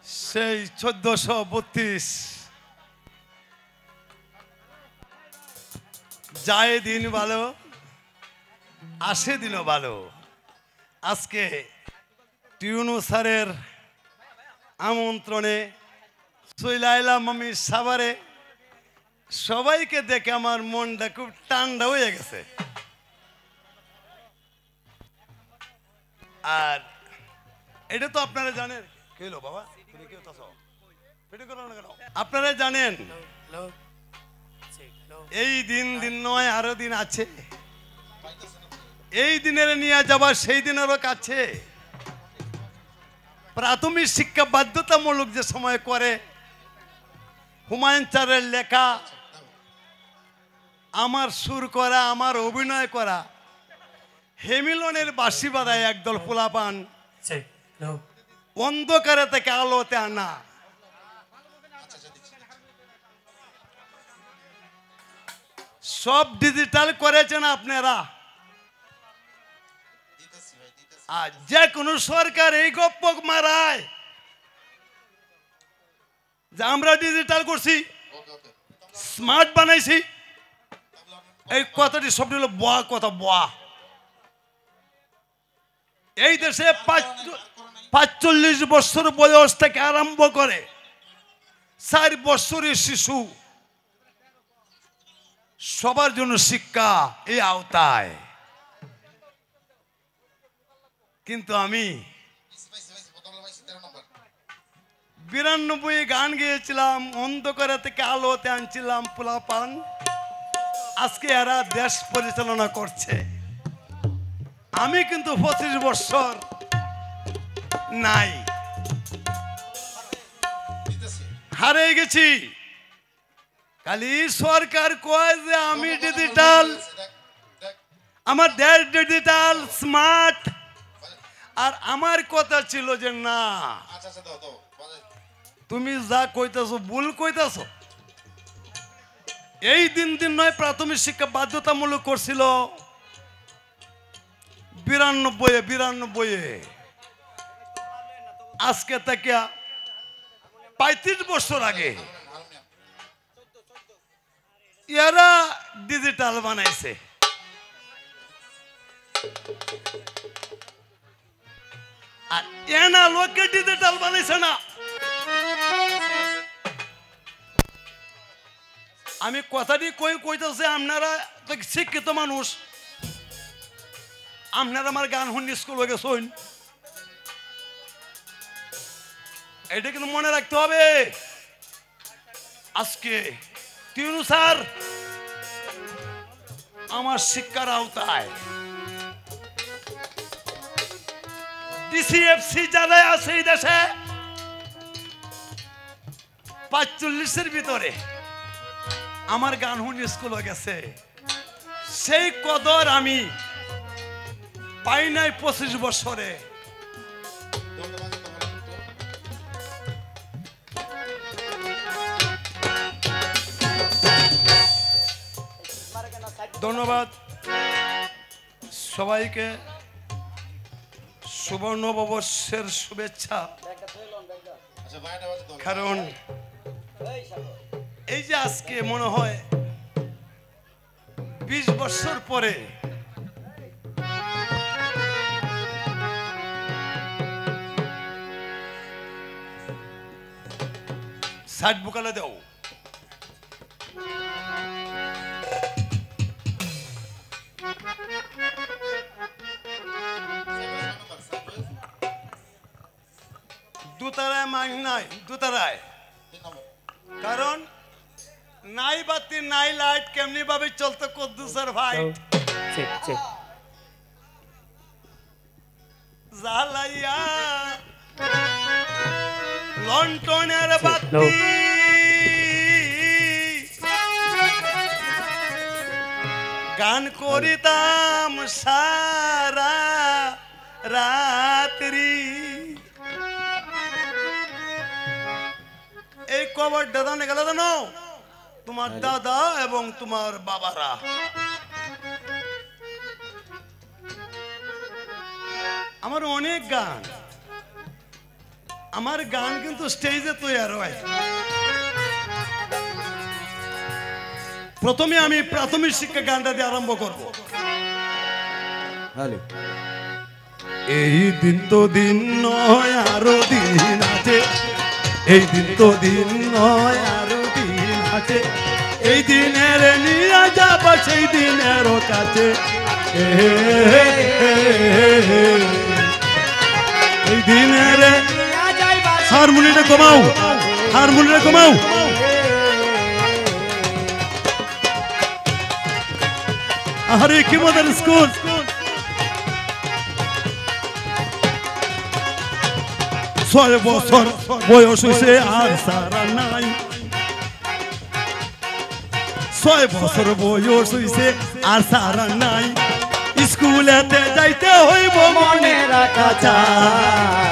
সেই 1432 যায় দিন ভালো, আসে দিনও ভালো। আজকে টিউনু স্যারের আমন্ত্রণে চলে আইলাম আমি সাভারে। সবাইকে দেখে আমার মনটা খুব ঠান্ডা হয়ে গেছে। আর এটা তো আপনারা জানেন। কি হলো বাবা, তুমি কি হতাছো? আপনারা জানেন এই দিন নয়, আরো দিন আছে। এই দিনের নিয়ে যাবার সেই দিনেরও কাছে। প্রাথমিক শিক্ষা বাধ্যতামূলক যে সময় করে, হুমায়ুন স্যারের লেখা, আমার সুর করা, আমার অভিনয় করা, হেমিলনের বাঁশি বাজায় একদল পোলাপান অন্ধকারে থেকে আলোতে আনা। সব ডিজিটাল করেছেন আপনারা। আর যে কোনো সরকার এই গপ্প মারায় যে আমরা ডিজিটাল করছি, স্মার্ট বানাইছি, এই কথাটি সবটি হলো বয়া কথা, বয়া। এই দেশে 45 বছর বয়স থেকে আরম্ভ করে 4 বছরের শিশু সবার জন্য শিক্ষা এই আওতায়। কিন্তু আমি 92 গান গেয়েছিলাম, অন্ধকারে থেকে আলোতে আনছিলাম পোলাপান। আজকে এরা দেশ পরিচালনা করছে। আমি কিন্তু 25 বছর নাই, হারিয়ে গেছি। খালি সরকার কয় যে আমি ডিজিটাল, আমার দেশ ডিজিটাল স্মার্ট। আর আমার কথা ছিল যে না, তুমি যা কইতাছো ভুল কইতাছো। এই দিন নয়, প্রাথমিক শিক্ষা বাধ্যতামূলক করছিল 92-এ। আজকে থেকে 35 বছর আগে এরা ডিজিটাল বানাইছে। আর এনা লোকে ডিজিটাল বানাইছে না। আমি কথাটি কইতেছি, আপনারা তো শিক্ষিত মানুষ, আপনারা আমার গান শুনি স্কুল হয়ে গেছেন, এটা কিন্তু মনে রাখতে হবে। আজকে টিউনু স্যার আমার শিক্ষার আওতায়। ডিসিএফসি যারা আছে এই দেশে 45-এর ভিতরে আমার গান শুনি স্কুল হয়ে গেছে। সেই কদর আমি পাই নাই 25 বছরে। ধন্যবাদ সবাইকে, শুভ নববর্ষের শুভেচ্ছা। কারণ এই যে আজকে মনে হয় 20 বছর পরে সাইড বুকালে দাও। দুতারায় মাইক নাই, দুতারায়। কারণ নাই বাতি নাই লাইট, কেমনি ভাবে চলতো কদ্দুসের ভাই জ্বালাইয়া লন্ঠনের বাতি গান করিতাম সারা রাত্রি। এই কবর দাদা গেল জানো, তোমার দাদা এবং তোমার বাবারা। আমার অনেক গান আমার গান কিন্তু স্টেজে তৈরি হয়। প্রথমে আমি প্রাথমিক শিক্ষা গানটা দিয়ে আরম্ভ করব। এই দিন তো দিন নয় আরো দিন আছে, এই দিন তো দিন নয় আরো দিন আছে, এই দিনের নিয়ে যাব সেই দিনের কাছে, এই দিনের হারমোনিয়ামটা কমাও, হারমোনিয়ামটা কমাও। আরে কি মজার স্কুল। 6 বছর বয়স হইছে আর সারা নাই, 6 বছর বয়স হইছে আর সারা নাই, স্কুলেতে যাইতে হইব মনে রাখা চাই,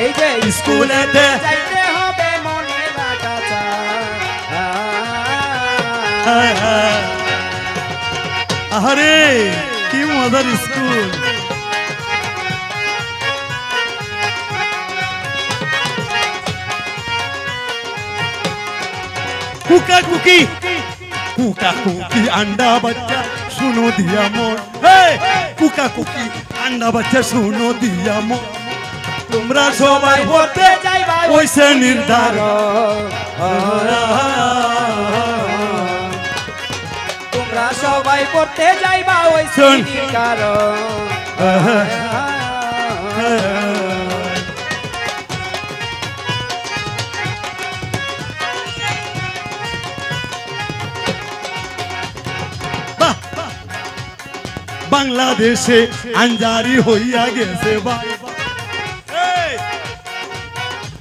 এই যে স্কুলেতে যাইতে হবে মনে রাখা চাই। আরে কি মজার স্কুল। कुका कुकी कुका कुकी अंडा बच्चा सुनो दिया मोर, कुका कुकी अंडा बच्चा सुनो दिया मोर, তোমরা সবাই পড়তে যাইবা ওইসে নির্ধারণ, তোমরা সবাই পড়তে যাইবা ওইসে নির্ধারণ। বাংলাদেশে আঞ্জারি হইয়া গেছে ভাই,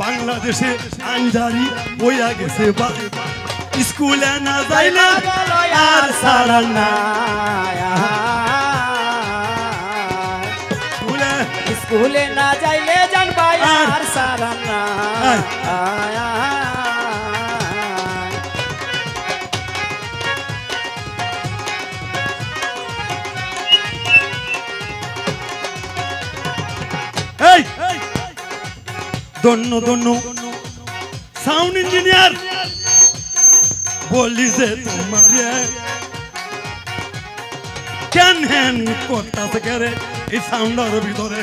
বাংলাদেশে আঞ্জারি হইয়া গেছে ভাই, স্কুলে না যাইলে আর সারা না, স্কুলে না যাইলে জানবা আর সারা না। দন্য দন্য সাউন্ড ইঞ্জিনিয়ার বলি যে তোমার কেন হ্যান করতেছে কেরে এই সাউন্ডের ভিতরে,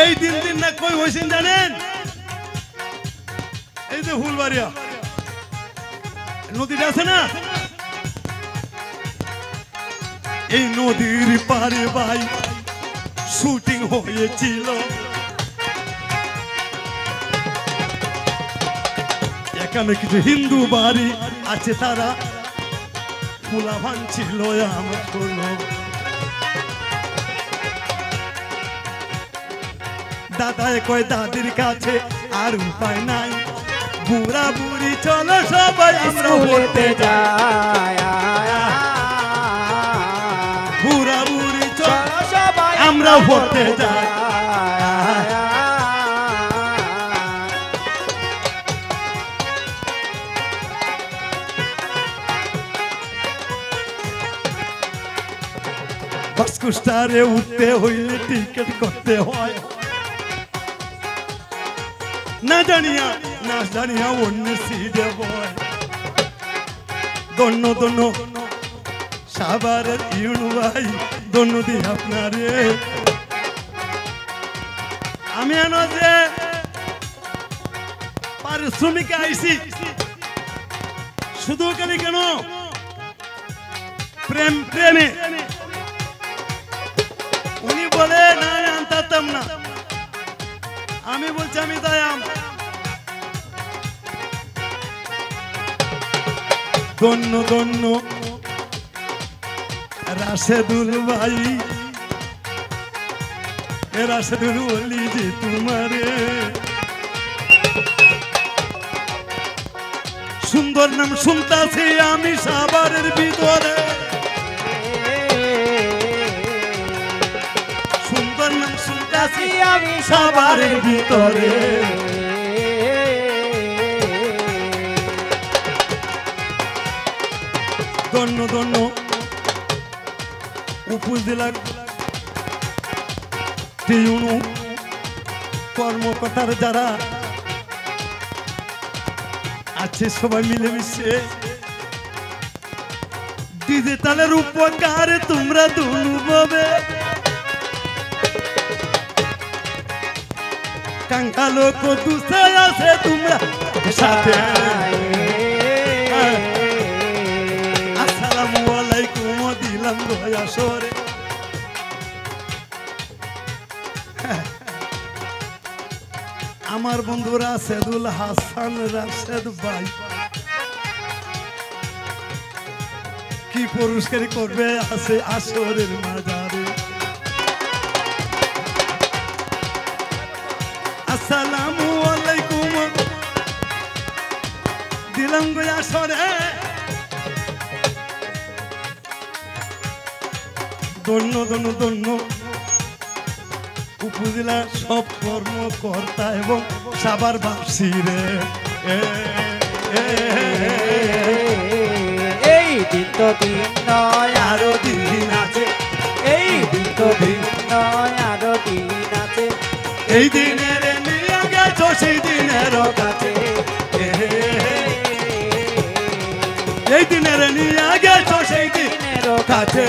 এই দিন দিন না কই হয়েছেন জানেন? এই যে ফুলবাড়িয়া নদীটা আছে না, এই নদীর পারে ভাই শুটিং হয়েছিল, এখানে কিছু হিন্দু বাড়ি আছে, তারা ফুলা ভাঙছিল আমার কোনো দাদায় কয় দাদির কাছে আর উপায় নাই, বুড়া বুড়ি চলো সবাই আমরা পড়তে যাই, বুড়া বুড়ি চলো সবাই আমরা পড়তে যাই। বাসকুস্টারে উঠতে হইলে টিকিট করতে হয়, না জানিয়া অন্য সিটে বয়, দন্য দন্য সাভারের ইউনু ভাই দন্য দি আপনারে আমি এনো যে পারিশ্রমিক আইসি শুধু কেন প্রেম প্রেমে উনি বলে না আনতাম না, আমি বলছি আমি দয়াম, দন্য দন্য রাশেদুল ভাই, রাশেদুল বলি যে তোমারে সুন্দর নাম শুনতাছি আমি সাভারের ভিতরে, সুন্দর নাম শুনতাছি আমি সাভারের ভিতরে, দন্য দন্য উপজেলা টিউনু কর্মকর্তার যারা আছে সবাই মিলেমিশে ডিজিটালের উপকারে তোমরা দুনুভাবে কাঙ্কালো কো দুসে আছে তোমরা সাথে আসসালামু আলাইকুম দিলাম দয়া সরে আমার বন্ধু রাশেদুল হাসান রাশেদ ভাই কি পুরস্কার করবে আছে আসরের মাজারে আসসালামু আলাইকুম দিলাম গো আসরে ধন্য ধন্য ধন্য উপজেলা সব কর্মকর্তা এবং সাবার বাসী রে এই দিন তো দিন নয় আরো দিন আছে এই দিন তো দিন নয় আরো দিন আছে এই দিনের নিয়ে গেছো সেই দিনের কাছে এই দিনের নিয়ে গেছো সেই দিনের কাছে